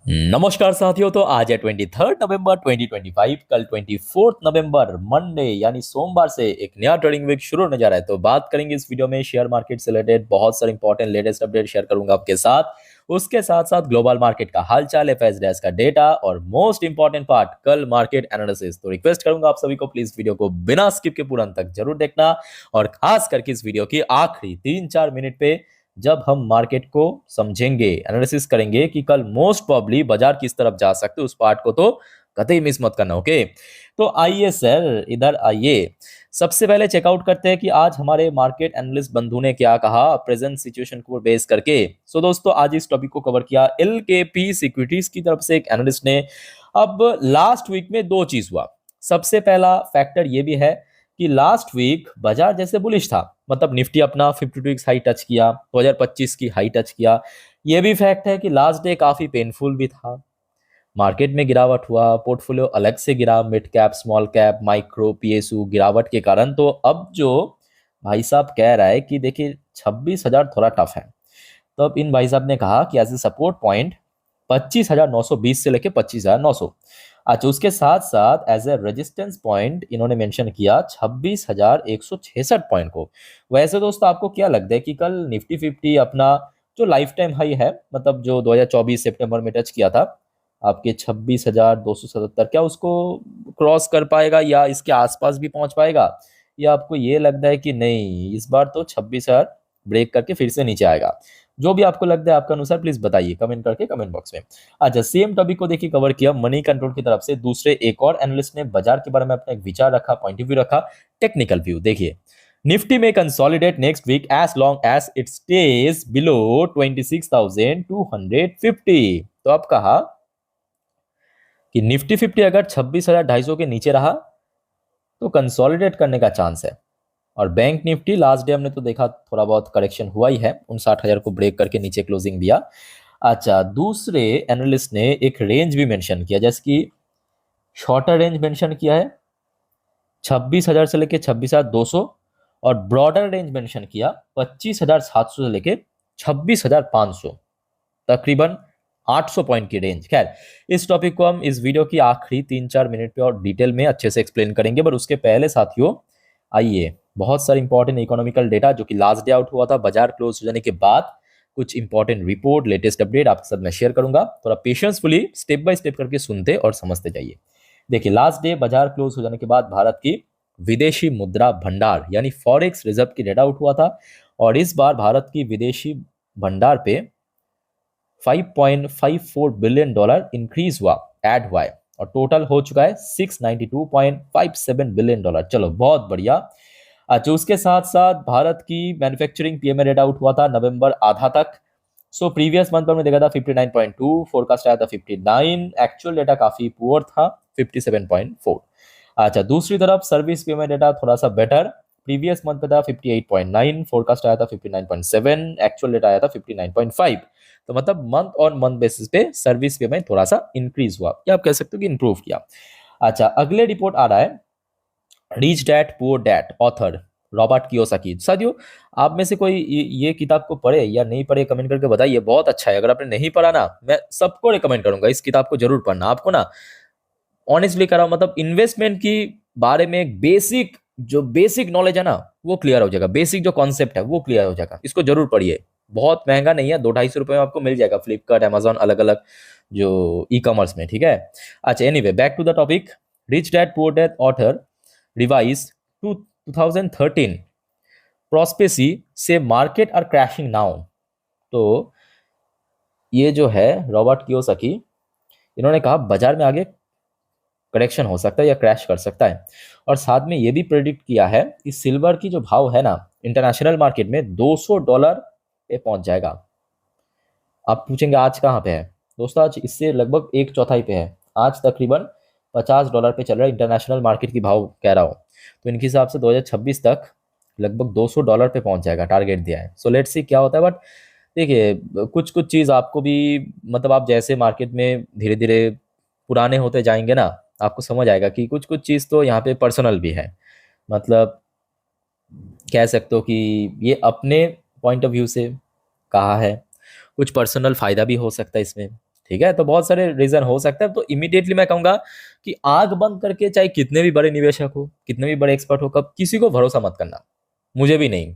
नमस्कार साथियों। तो आज है 23 नवंबर 2025। कल 24 नवंबर मंडे यानी सोमवार से एक नया ट्रेडिंग वीक शुरू होने जा रहा है। तो बात करेंगे इस वीडियो में शेयर मार्केट से रिलेटेड बहुत सारे इंपॉर्टेंट लेटेस्ट अपडेट शेयर करूंगा आपके साथ। उसके साथ साथ ग्लोबल मार्केट का हालचाल, एफएस डैश का डेटा और मोस्ट इंपॉर्टेंट पार्ट कल मार्केट एनालिसिस। तो रिक्वेस्ट करूंगा आप सभी को प्लीज वीडियो को बिना स्किप के पूरा अंत तक जरूर देखना, और खास करके इस वीडियो की आखिरी 3-4 मिनट पे जब हम मार्केट को समझेंगे, एनालिसिस करेंगे कि कल मोस्ट प्रॉब्ली बाजार किस तरफ जा सकते हैं, उस पार्ट को तो कतई मिस मत करना। ओके, तो आइए सर इधर आइए। सबसे पहले चेकआउट करते हैं कि आज हमारे मार्केट एनालिस्ट बंधु ने क्या कहा प्रेजेंट सिचुएशन को बेस करके। सो दोस्तों, आज इस टॉपिक को कवर किया एलकेपी सिक्योरिटीज की तरफ से एक एनालिस्ट ने। अब लास्ट वीक में दो चीज हुआ। सबसे पहला फैक्टर ये भी है कि लास्ट वीक बाजार जैसे बुलिश था, मतलब निफ्टी अपना 52 हाई टच किया, 2025 की हाई टच किया। ये भी फैक्ट है कि लास्ट डे काफी पेनफुल भी था, मार्केट में गिरावट हुआ, पोर्टफोलियो अलग से गिरा, mid cap, small cap, micro, PSU गिरावट के कारण। तो अब जो भाई साहब कह रहा है कि देखिए 26,000 थोड़ा टफ है, तो अब इन भाई साहब ने कहा कि एज ए सपोर्ट पॉइंट 25,920 से लेके 25,900। अच्छा, उसके साथ साथ एज ए रेजिस्टेंस पॉइंट इन्होंने मेंशन किया 26,166 पॉइंट को। वैसे दोस्तों, आपको क्या लगता है कि कल निफ्टी 50 अपना जो लाइफ टाइम हाई है, मतलब जो 2024 सितंबर में टच किया था आपके 26,277, क्या उसको क्रॉस कर पाएगा या इसके आसपास भी पहुंच पाएगा, या आपको ये लगता है कि नहीं इस बार तो 26,000 ब्रेक करके फिर से नीचे आएगा? जो भी आपको लगता है आपका अनुसार प्लीज बताइए कमेंट करके कमेंट बॉक्स में। अच्छा, सेम टॉपिक को देखिए कवर किया मनी कंट्रोल की तरफ से। दूसरे एक और एनालिस्ट ने बाजार के बारे में अपना एक विचार रखा, पॉइंट ऑफ व्यू रखा, टेक्निकल व्यू। देखिए, निफ्टी में consolidate next week as long as it stays below 26,250। तो अब कहा कि निफ्टी 50 अगर 26,250 के नीचे रहा तो कंसोलिडेट करने का चांस है। और बैंक निफ्टी लास्ट डे हमने तो देखा थोड़ा बहुत करेक्शन हुआ ही है, 59,000 को ब्रेक करके नीचे क्लोजिंग दिया। अच्छा, दूसरे एनालिस्ट ने एक रेंज भी मेंशन किया, जैसे कि शॉर्टर रेंज मेंशन किया है 26,000 से लेके 26,200, और ब्रॉडर रेंज मेंशन किया 25,700 से लेके 26,500, तकरीबन 800 पॉइंट की रेंज। खैर, इस टॉपिक को हम इस वीडियो की आखिरी 3-4 मिनट पे और डिटेल में अच्छे से एक्सप्लेन करेंगे, पर उसके पहले साथियों आइए, बहुत सारे इंपॉर्टेंट इकोनॉमिकल डेटा जो कि लास्ट डे आउट हुआ था बाजार क्लोज हो जाने के बाद, कुछ इंपॉर्टेंट रिपोर्ट, लेटेस्ट अपडेट आपके साथ मैं शेयर करूंगा। थोड़ा पेशेंसफुली स्टेप बाय स्टेप करके सुनते और समझते जाइए। देखिए, लास्ट डे बाजार क्लोज हो जाने के बाद भारत की विदेशी मुद्रा भंडार यानी फॉरेक्स रिजर्व की डेटा आउट हुआ था, और इस बार भारत की विदेशी भंडार पे $5.54 बिलियन इंक्रीज हुआ, ऐड हुआ है, और टोटल हो चुका है $692.57 बिलियन। चलो, बहुत बढ़िया। अच्छा, उसके साथ साथ भारत की मैन्युफैक्चरिंग पीएमए डेटा आउट हुआ था नवंबर आधा तक। सो प्रीवियस मंथ पर हमने देखा था 59.2, फोरकास्ट आया था 59, एक्चुअल डेटा काफी पुअर था 57.4। अच्छा, दूसरी तरफ सर्विस पीएमए डेटा थोड़ा सा बेटर, प्रीवियस मंथ पे था 58.9, फोरकास्ट आया था 59.7, एक्चुअल डेटा आया था 59.5। तो मतलब मंथ ऑन मंथ बेसिस पे सर्विस पेमेंट थोड़ा सा इंक्रीज हुआ, या आप कह सकते हो कि इंप्रूव किया। अच्छा, अगले रिपोर्ट आ रहा है rich dad poor dad, author Robert Kiyosaki. साथियों, आप में से कोई ये किताब को पढ़े या नहीं पढ़े कमेंट करके बताइए, बहुत अच्छा है। अगर आपने नहीं पढ़ा ना, मैं सबको रिकमेंड करूंगा इस किताब को जरूर पढ़ना। आपको ना ऑनेस्टली कह रहा हूं, मतलब इन्वेस्टमेंट की बारे में एक बेसिक जो बेसिक नॉलेज है ना वो क्लियर हो जाएगा, बेसिक जो कॉन्सेप्ट है वो क्लियर हो जाएगा। इसको जरूर पढ़िए, बहुत महंगा नहीं है, 200-250 रुपए में आपको मिल जाएगा फ्लिपकार्ट, अमेजोन, अलग अलग जो ई कॉमर्स में, ठीक है। अच्छा, anyway back to the topic. Rich dad poor dad author revise to 2013 प्रोस्पेसी से मार्केट आर क्रैशिंग नाउ। तो ये जो है रॉबर्ट कियोसाकी, इन्होंने कहा बाजार में आगे करेक्शन हो सकता है या क्रैश कर सकता है, और साथ में ये भी प्रेडिक्ट किया है कि सिल्वर की जो भाव है ना इंटरनेशनल मार्केट में $200 पे पहुंच जाएगा। आप पूछेंगे आज कहाँ पे है? दोस्तों, आज इससे लगभग एक चौथाई पे है, आज तकरीबन $50 पे चल रहा है इंटरनेशनल मार्केट की भाव कह रहा हूँ। तो इनके हिसाब से 2026 तक लगभग $200 पे पहुंच जाएगा, टारगेट दिया है। सो लेट्स सी क्या होता है। बट देखिए, कुछ कुछ चीज़ आपको भी, मतलब आप जैसे मार्केट में धीरे धीरे पुराने होते जाएंगे ना, आपको समझ आएगा कि कुछ कुछ चीज़ तो यहाँ पे पर्सनल भी है। मतलब कह सकते हो कि ये अपने पॉइंट ऑफ व्यू से कहा है, कुछ पर्सनल फायदा भी हो सकता है इसमें। ठीक है, तो बहुत सारे रीजन हो सकता है। तो इमीडिएटली मैं कहूंगा कि आंख बंद करके चाहे कितने भी बड़े निवेशक हो, कितने भी बड़े एक्सपर्ट हो, कब किसी को भरोसा मत करना, मुझे भी नहीं,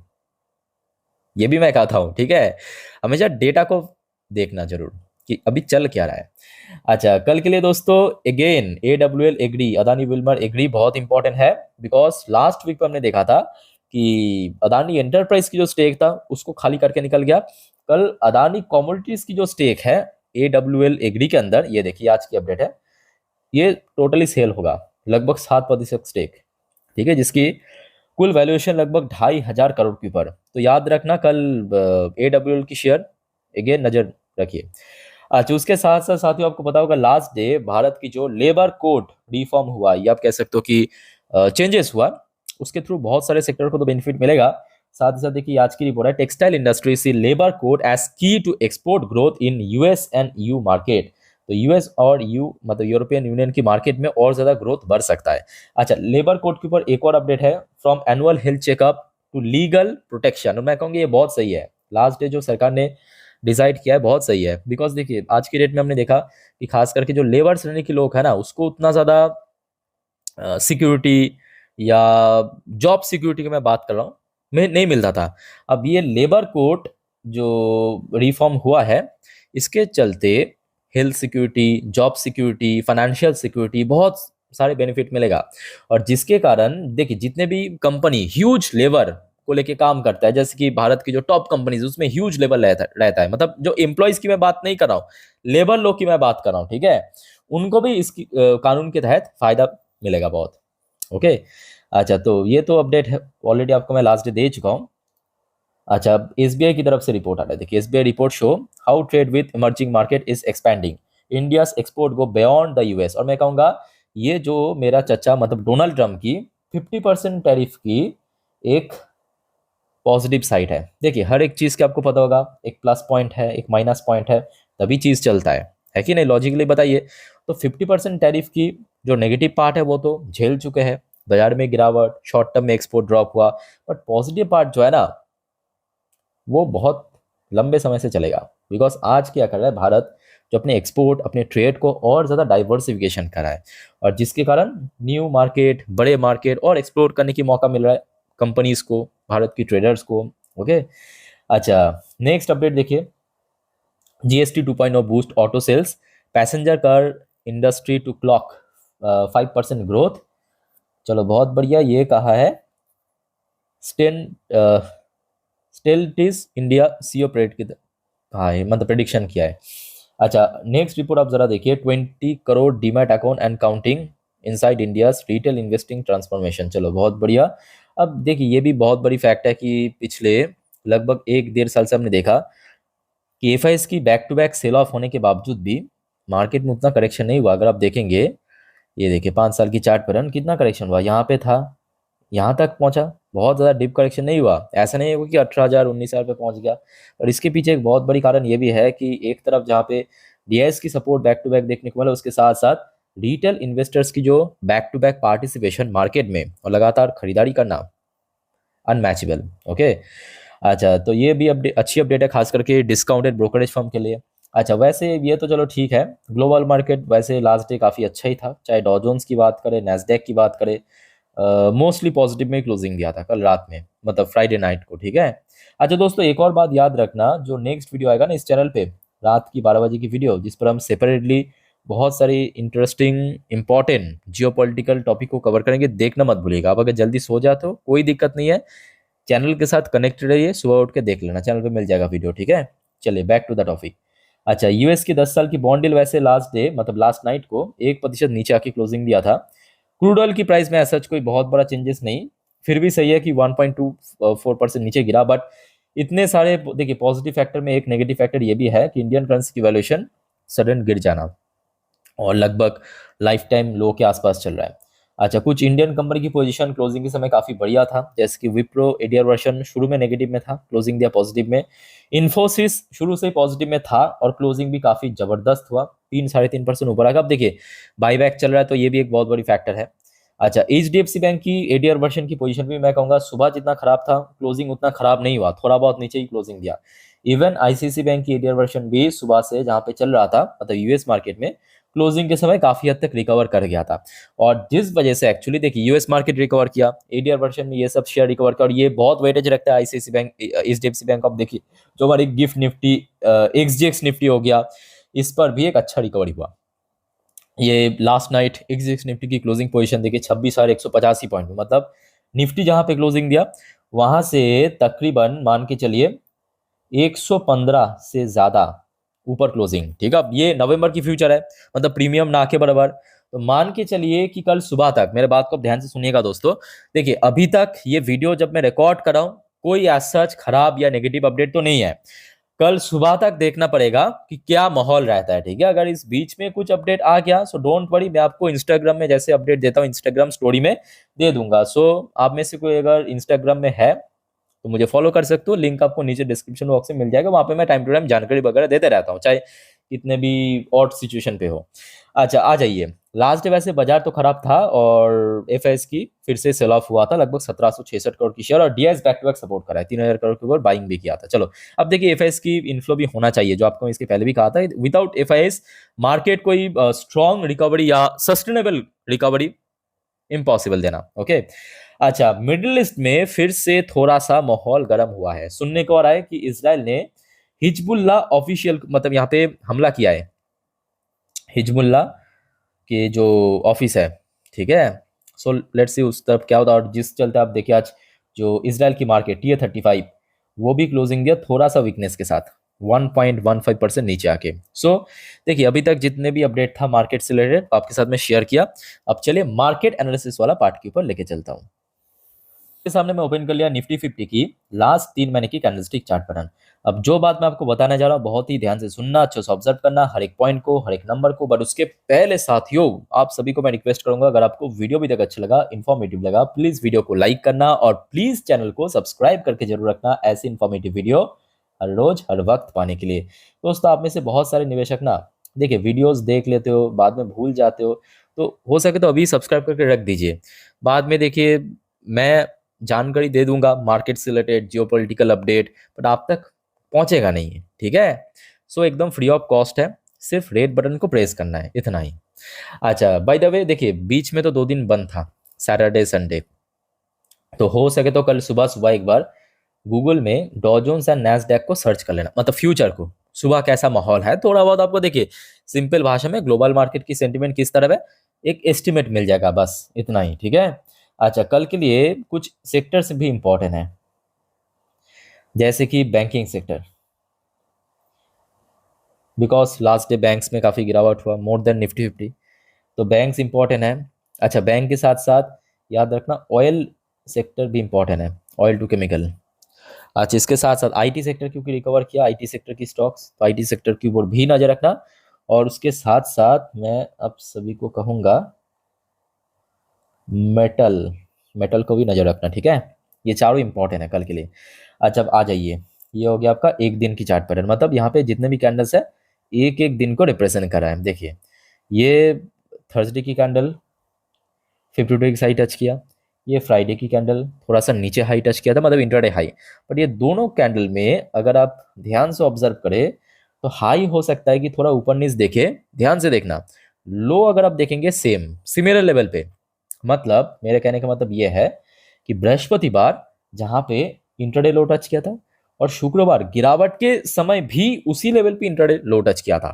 ये भी मैं कहता हूँ, ठीक है। हमेशा डेटा को देखना जरूर कि अभी चल क्या रहा है। अच्छा, कल के लिए दोस्तों again AWL Agri, Adani Wilmar Agri बहुत इंपॉर्टेंट है, बिकॉज लास्ट वीक पे हमने देखा था कि अदानी एंटरप्राइज की जो स्टेक था उसको खाली करके निकल गया। कल अदानी कमोडिटीज की जो स्टेक है AWL एग्री के अंदर, ये देखिए आज की अपडेट है, ये टोटली सेल होगा, लगभग 7% स्टेक, ठीक है, जिसकी कुल वैल्यूएशन लगभग 2,500 करोड़ के ऊपर। तो याद रखना कल AWL की शेयर अगेन नजर रखिए। अच्छा, उसके साथ साथ साथियों आपको पता होगा लास्ट डे भारत की जो लेबर कोड रिफॉर्म हुआ, या आप कह सकते हो कि चेंजेस हुआ, उसके थ्रू बहुत सारे सेक्टर को तो बेनिफिट मिलेगा। साथ ही साथ देखिए आज की रिपोर्ट है, textile industry see labour code as key to export growth in US and EU market. तो US और EU मतलब यूरोपियन यूनियन की मार्केट में और ज्यादा ग्रोथ बढ़ सकता है। अच्छा, लेबर कोड के ऊपर एक और अपडेट है, from annual health checkup to legal protection, और मैं कहूँगी ये बहुत सही है। लास्ट डे जो सरकार ने डिसाइड किया है बहुत सही है, बिकॉज देखिए आज की डेट में हमने देखा कि खास करके जो लेबर श्रेणी के लोग हैं ना, उसको उतना ज़्यादा सिक्योरिटी या जॉब सिक्योरिटी की मैं बात कर रहा हूँ, में नहीं मिलता था। अब ये लेबर कोड जो रिफॉर्म हुआ है, इसके चलते health security, job security, financial security, बहुत सारे बेनिफिट मिलेगा। और जिसके कारण देखिए जितने भी कंपनी ह्यूज लेबर को लेके काम करता है, जैसे कि भारत की जो टॉप कंपनीज उसमें ह्यूज लेबर रहता है, मतलब जो एम्प्लॉयज की मैं बात नहीं कर रहा हूँ, लेबर लोग की मैं बात कर रहा हूँ, ठीक है, उनको भी इसकी कानून के तहत फायदा मिलेगा बहुत। ओके, अच्छा, तो ये तो अपडेट है, ऑलरेडी आपको मैं लास्ट डे दे चुका हूँ। अच्छा, अब SBI की तरफ से रिपोर्ट आ रहा है, देखिए SBI report show how trade with emerging market is expanding, India's export go beyond the US। और मैं कहूँगा ये जो मेरा चचा मतलब डोनाल्ड ट्रम्प की 50% टैरिफ की एक पॉजिटिव साइड है। देखिए हर एक चीज़ के आपको पता होगा, एक प्लस पॉइंट है, एक माइनस पॉइंट है, तभी चीज़ चलता है कि नहीं, लॉजिकली बताइए। तो 50% टैरिफ की जो नेगेटिव पार्ट है वो तो झेल चुके हैं, बाजार में गिरावट, शॉर्ट टर्म में एक्सपोर्ट ड्रॉप हुआ, बट पॉजिटिव पार्ट जो है ना वो बहुत लंबे समय से चलेगा, बिकॉज आज क्या कर रहा है भारत, जो अपने एक्सपोर्ट, अपने ट्रेड को और ज़्यादा डाइवर्सिफिकेशन कर रहा है, और जिसके कारण न्यू मार्केट, बड़े मार्केट और एक्सप्लोर करने की मौका मिल रहा है कंपनीज को, भारत की ट्रेडर्स को। ओके, अच्छा, नेक्स्ट अपडेट देखिए, GST 2.0 boost auto sales, passenger car industry to clock 5% growth. चलो बहुत बढ़िया, ये कहा है स्टेन स्टेल्टिस इंडिया CEO प्रेड की कहा है, मतलब प्रेडिक्शन किया है। अच्छा, नेक्स्ट रिपोर्ट आप जरा देखिए, 20 crore demat account and counting inside India's retail investing transformation. चलो बहुत बढ़िया। अब देखिए ये भी बहुत बड़ी फैक्ट है कि पिछले लगभग 1-1.5 साल से हमने देखा कि FIs की back to back sell off होने के बावजूद भी मार्केट में उतना करेक्शन नहीं हुआ। अगर आप देखेंगे, ये देखिए 5 साल की चार्ट पर कितना करेक्शन हुआ, यहाँ पे था, यहाँ तक पहुंचा, बहुत ज़्यादा डिप करेक्शन नहीं हुआ। ऐसा नहीं है कि 18,000 19,000 पे पहुंच गया। और इसके पीछे एक बहुत बड़ी कारण ये भी है कि एक तरफ जहाँ पे DIs की सपोर्ट बैक टू बैक देखने को मिला, उसके साथ साथ रिटेल इन्वेस्टर्स की जो back to back participation market में और लगातार खरीदारी करना अनमैचेबल। ओके, अच्छा, तो ये भी अपडेट, अच्छी अपडेट है खास करके डिस्काउंटेड ब्रोकरेज फर्म के लिए। अच्छा, वैसे ये तो चलो ठीक है, ग्लोबल मार्केट वैसे लास्ट डे काफ़ी अच्छा ही था, चाहे डॉ जोन्स की बात करें, नैस्डैक की बात करें, मोस्टली पॉजिटिव में क्लोजिंग दिया था कल रात में, मतलब फ्राइडे नाइट को, ठीक है। अच्छा दोस्तों, एक और बात याद रखना, जो नेक्स्ट वीडियो आएगा ना इस चैनल पे, रात की 12 बजे की वीडियो, जिस पर हम सेपरेटली बहुत सारी इंटरेस्टिंग इंपॉर्टेंट जियोपॉलिटिकल टॉपिक को कवर करेंगे, देखना मत भूलिएगा। आप अगर जल्दी सो जाते हो कोई दिक्कत नहीं है, चैनल के साथ कनेक्टेड रहिए, सुबह उठ के देख लेना, चैनल पे मिल जाएगा वीडियो, ठीक है। चलिए बैक टू द टॉपिक। अच्छा, US की 10 साल की बॉन्ड डील वैसे लास्ट डे मतलब लास्ट नाइट को 1% नीचे आके क्लोजिंग दिया था। क्रूड ऑयल की प्राइस में ऐसा कोई बहुत बड़ा चेंजेस नहीं, फिर भी सही है कि 1.24% नीचे गिरा, बट इतने सारे देखिए पॉजिटिव फैक्टर में एक नेगेटिव फैक्टर ये भी है कि इंडियन करेंसी की वैल्यूएशन सडन गिर जाना और लगभग लाइफ टाइम लो के आसपास चल रहा है। अच्छा, कुछ इंडियन कंपनी की पोजीशन क्लोजिंग के समय काफ़ी बढ़िया था, जैसे कि विप्रो एडियर वर्शन शुरू में नेगेटिव में था, क्लोजिंग दिया पॉजिटिव में। इन्फोसिस शुरू से पॉजिटिव में था और क्लोजिंग भी काफ़ी ज़बरदस्त हुआ, 3-3.5% ऊपर आएगा। अब देखिए बाईबैक चल रहा है तो ये भी एक बहुत बड़ी फैक्टर है। अच्छा, एचडीएफसी बैंक की एडीआर वर्जन की पोजीशन भी मैं कहूंगा सुबह जितना खराब था, क्लोजिंग उतना खराब नहीं हुआ, थोड़ा बहुत नीचे ही क्लोजिंग दिया। इवन आईसीसी बैंक की एडीआर वर्जन भी सुबह से जहां पे चल रहा था, मतलब यूएस मार्केट में, क्लोजिंग के समय काफी हद तक रिकवर कर गया था। और जिस वजह से एक्चुअली देखिए यूएस मार्केट रिकवर किया, एडीआर वर्जन में ये सब शेयर रिकवर किया, और ये बहुत वेटेज रखता है आईसीसी बैंक, एचडीएफसी बैंक। आप देखिए जो हमारी गिफ्ट निफ्टी, एक्सजीएक्स निफ्टी हो गया, इस पर भी एक अच्छा रिकवरी हुआ। ये लास्ट नाइट एक्सजीएक्स निफ्टी की क्लोजिंग पोजीशन देखिए 26,185 पॉइंट में, मतलब निफ्टी जहां पे क्लोजिंग दिया वहां से तकरीबन मान के चलिए 115 से ज्यादा ऊपर क्लोजिंग। ठीक है, अब ये नवंबर की फ्यूचर है, मतलब प्रीमियम ना के बराबर। तो मान के चलिए कि कल सुबह तक, मेरे बात को ध्यान से सुनिएगा दोस्तों, देखिए अभी तक ये वीडियो जब मैं रिकॉर्ड कर रहा हूं, कोई एज सच खराब या नेगेटिव अपडेट तो नहीं है। कल सुबह तक देखना पड़ेगा कि क्या माहौल रहता है। ठीक है, अगर इस बीच में कुछ अपडेट आ गया सो डोंट वरी, मैं आपको इंस्टाग्राम में जैसे अपडेट देता हूँ इंस्टाग्राम स्टोरी में दे दूंगा। सो आप में से कोई अगर इंस्टाग्राम में है तो मुझे फॉलो कर सकते हो, लिंक आपको नीचे डिस्क्रिप्शन बॉक्स में मिल जाएगा। वहां पे मैं टाइम टू टाइम जानकारी वगैरह देते रहता हूँ, चाहे कितने भी ऑड सिचुएशन पे हो। अच्छा, आ जाइए। लास्ट डे वैसे बाजार तो खराब था और एफआईएस की फिर से सेल ऑफ हुआ था, लगभग 1766 करोड़ की शेयर, और DIs back to back support करा है, 3000 करोड़ के ऊपर बाइंग भी किया था। चलो अब देखिए, एफआईएस की इनफ्लो भी होना चाहिए, जो आपको इसके पहले भी कहा था। विदाउट एफआईएस मार्केट कोई स्ट्रॉन्ग रिकवरी या सस्टेनेबल रिकवरी इम्पॉसिबल देना। ओके, अच्छा, मिडिल ईस्ट में फिर से थोड़ा सा माहौल गर्म हुआ है। सुनने को आ रहा है कि इजराइल ने हिजबुल्लाह ऑफिशियल, मतलब यहाँ पे हमला किया है हिजबुल्लाह के जो ऑफिस है। ठीक है, सो लेट्स सी उस तरफ क्या होता है। और जिस चलते आप देखिए आज जो इसराइल की मार्केट T35 वो भी क्लोजिंग दिया थोड़ा सा वीकनेस के साथ, 1.15% नीचे आके। सो देखिए अभी तक जितने भी अपडेट था मार्केट से रिलेटेड आपके साथ में शेयर किया। अब चलिए मार्केट एनालिसिस वाला पार्ट के ऊपर लेके चलता हूँ। के सामने मैं ओपन कर लिया निफ्टी 50 की लास्ट 3 महीने की कैंडलस्टिक चार्ट पैटर्न। अब जो बात मैं आपको बताने जा रहा हूँ बहुत ही ध्यान से सुनना, अच्छे से ऑब्जर्व करना हर एक पॉइंट को, हर एक नंबर को। बट उसके पहले साथियों, आप सभी को मैं रिक्वेस्ट करूंगा, अगर आपको वीडियो भी तक अच्छा लगा, इन्फॉर्मेटिव लगा, प्लीज वीडियो को लाइक करना और प्लीज चैनल को सब्सक्राइब करके जरूर रखना, ऐसी इन्फॉर्मेटिव वीडियो हर रोज हर वक्त पाने के लिए। दोस्तों, आप में से बहुत सारे निवेशक ना देखिए वीडियोस देख लेते हो, बाद में भूल जाते हो, तो हो सके तो अभी सब्सक्राइब करके रख दीजिए। बाद में देखिए मैं जानकारी दे दूंगा मार्केट से रिलेटेड, जियोपॉलिटिकल अपडेट, बट आप तक पहुंचेगा नहीं। ठीक है, सो एकदम फ्री ऑफ कॉस्ट है, सिर्फ रेड बटन को प्रेस करना है, इतना ही। अच्छा, बाय द वे देखिए बीच में तो 2 दिन बंद था, सैटरडे संडे, तो हो सके तो कल सुबह सुबह एक बार गूगल में डॉ जोन्स एंड नैस्डैक को सर्च कर लेना, मतलब फ्यूचर को, सुबह कैसा माहौल है थोड़ा बहुत आपको देखिए सिंपल भाषा में ग्लोबल मार्केट की सेंटीमेंट किस तरफ है एक एस्टिमेट मिल जाएगा, बस इतना ही। ठीक है, अच्छा, कल के लिए कुछ सेक्टर्स भी इंपॉर्टेंट है, जैसे कि banking sector, because last day banks में काफ़ी गिरावट हुआ, मोर देन निफ्टी 50, तो बैंक्स इंपॉर्टेंट है। अच्छा, बैंक के साथ साथ याद रखना ऑयल सेक्टर भी इंपॉर्टेंट है, ऑयल टू केमिकल। अच्छा, इसके साथ साथ आईटी सेक्टर क्योंकि रिकवर किया, आईटी सेक्टर की स्टॉक्स, तो आईटी सेक्टर के ऊपर भी नजर रखना। और उसके साथ साथ मैं अब सभी को कहूँगा मेटल, मेटल को भी नजर रखना। ठीक है, ये चारों इंपॉर्टेंट है कल के लिए। अच्छा, अब आ जाइए, ये हो गया आपका एक दिन की चार्ट पैटर्न, मतलब यहाँ पे जितने भी कैंडल्स है एक एक दिन को रिप्रेजेंट कर रहा है। देखिए ये थर्सडे की कैंडल 52 की हाई टच किया, ये फ्राइडे की कैंडल थोड़ा सा नीचे हाई टच किया था, मतलब इंटरडे हाई। बट ये दोनों कैंडल में अगर आप ध्यान से ऑब्जर्व करें तो हाई हो सकता है कि थोड़ा ऊपर नीचे देखे, ध्यान से देखना। लो अगर आप देखेंगे सेम सिमिलर लेवल पे, मतलब मेरे कहने का मतलब ये है कि बृहस्पतिवार जहां पे इंटरडे लो टच किया था और शुक्रवार गिरावट के समय भी उसी लेवल पे इंटरडे लो टच किया था,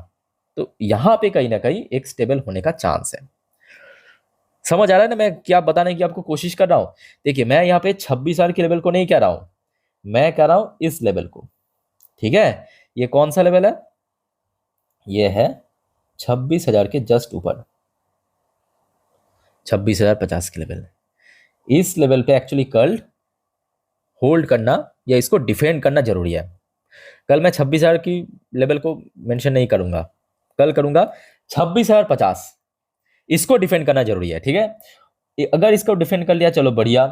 तो यहां पे कहीं ना कहीं एक स्टेबल होने का चांस है। समझ आ रहा है ना मैं क्या बताने की आपको कोशिश कर रहा हूं। देखिए मैं यहाँ पे 26,000 के लेवल को नहीं कह रहा हूं, मैं कह रहा हूं इस लेवल को। ठीक है, ये कौन सा लेवल है, ये है 26,000 के जस्ट ऊपर, 26,050 के लेवल। इस लेवल पे एक्चुअली कल होल्ड करना या इसको डिफेंड करना जरूरी है। कल मैं 26,000 की लेवल को मेंशन नहीं करूंगा, कल करूंगा 26,050, इसको डिफेंड करना जरूरी है। ठीक है, अगर इसको डिफेंड कर लिया चलो बढ़िया।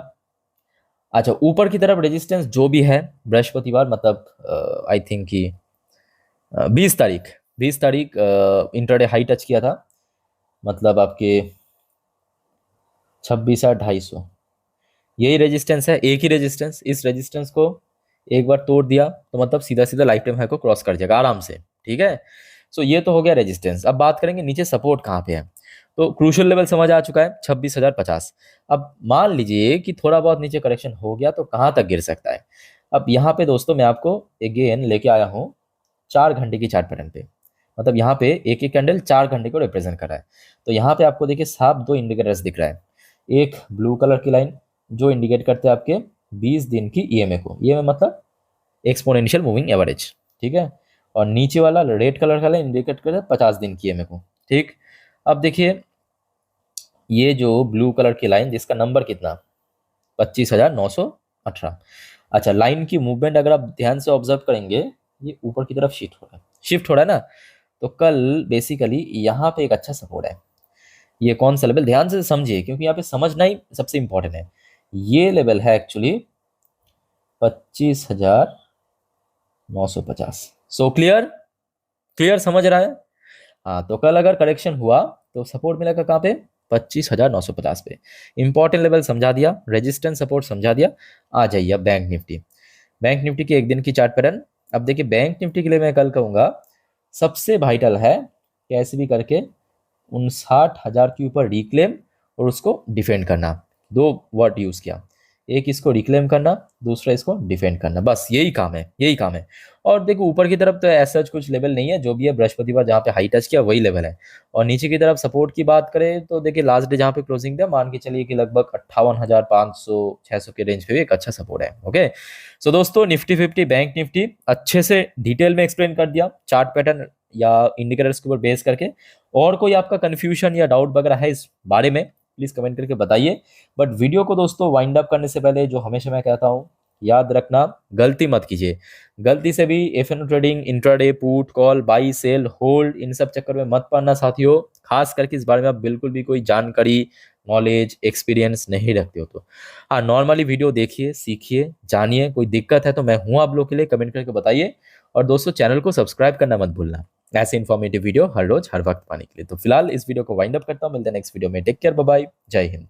अच्छा, ऊपर की तरफ रेजिस्टेंस जो भी है बृहस्पतिवार, मतलब आई थिंक कि 20 तारीख, 20 तारीख इंटरडे हाई टच किया था, मतलब आपके 26,250, यही रेजिस्टेंस है, एक ही रेजिस्टेंस। इस रेजिस्टेंस को एक बार तोड़ दिया तो मतलब सीधा सीधा लाइफ टाइम हाई को क्रॉस कर जाएगा आराम से, ठीक है। सो ये तो हो गया रेजिस्टेंस। अब बात करेंगे नीचे सपोर्ट कहाँ पे है। तो क्रूशियल लेवल समझ आ चुका है 26,050। अब मान लीजिए कि थोड़ा बहुत नीचे करेक्शन हो गया तो कहाँ तक गिर सकता है। अब यहाँ पे दोस्तों मैं आपको अगेन लेके आया हूँ 4 घंटे की चार्ट पैटर्न पे। मतलब यहाँ पे एक एक कैंडल 4 घंटे को रिप्रेजेंट कर रहा है। तो यहाँ पे आपको देखिए साफ दो इंडिकेटर्स दिख रहा है। एक ब्लू कलर की लाइन जो इंडिकेट करते हैं आपके 20 दिन की ईएमए को, ईएमए मतलब एक्सपोनेंशियल मूविंग एवरेज, ठीक है। और नीचे वाला रेड कलर का लाइन इंडिकेट करता है 50 दिन की ईएमए को, ठीक। अब देखिए ये जो ब्लू कलर की लाइन जिसका नंबर कितना 25,918। अच्छा, लाइन की मूवमेंट अगर आप ध्यान से ऑब्जर्व करेंगे ये ऊपर की तरफ शिफ्ट हो रहा है ना। तो कल बेसिकली यहाँ पे एक अच्छा सपोर्ट है। ये कौन सा लेवल, ध्यान से समझिए क्योंकि यहाँ पे समझना ही सबसे इंपॉर्टेंट है। ये लेवल है एक्चुअली 25,950। सो क्लियर, क्लियर समझ रहा है। हाँ, तो कल अगर करेक्शन हुआ तो सपोर्ट मिलेगा कहाँ पे 25,950 पे। इंपॉर्टेंट लेवल समझा दिया, रेजिस्टेंस सपोर्ट समझा दिया। आ जाइए अब बैंक निफ्टी। बैंक निफ्टी की एक दिन की चार्ट पैटर्न। अब देखिए बैंक निफ्टी के लिए मैं कल कहूँगा सबसे वाइटल है कैसे भी करके 59,000 के ऊपर रिक्लेम और उसको डिफेंड करना। दो वर्ड यूज़ किया, एक इसको रिक्लेम करना, दूसरा इसको डिफेंड करना, बस यही काम है, यही काम है। और देखो ऊपर की तरफ तो ऐसा कुछ लेवल नहीं है, जो भी है बृहस्पतिवार जहाँ पे हाई टच किया वही लेवल है। और नीचे की तरफ सपोर्ट की बात करें तो देखिए लास्ट डे जहाँ पे क्लोजिंग था मान के चलिए कि लगभग 58,500 600 के रेंज पे भी एक अच्छा सपोर्ट है। ओके, सो दोस्तों निफ्टी 50 बैंक निफ्टी अच्छे से डिटेल में एक्सप्लेन कर दिया चार्ट पैटर्न या इंडिकेटर्स के ऊपर बेस करके। और कोई आपका कंफ्यूजन या डाउट वगैरह है इस बारे में प्लीज कमेंट करके बताइए। बट वीडियो को दोस्तों वाइंड अप करने से पहले जो हमेशा मैं कहता हूँ याद रखना, गलती मत कीजिए। गलती से भी FNO trading, intraday, put call, buy sell, hold इन सब चक्कर में मत पड़ना साथियों। खास करके इस बारे में आप बिल्कुल भी कोई जानकारी, नॉलेज, एक्सपीरियंस नहीं रखते हो तो हाँ नॉर्मली वीडियो देखिए, सीखिए, जानिए। कोई दिक्कत है तो मैं हूँ आप लोग के लिए, कमेंट करके बताइए। और दोस्तों चैनल को सब्सक्राइब करना मत भूलना ऐसे इन्फॉर्मेटिव वीडियो हर रोज हर वक्त पाने के लिए। तो फिलहाल इस वीडियो को वाइंड अप करता हूँ, मिलते हैं नेक्स्ट वीडियो में। टेक केयर, बाय बाय, जय हिंद।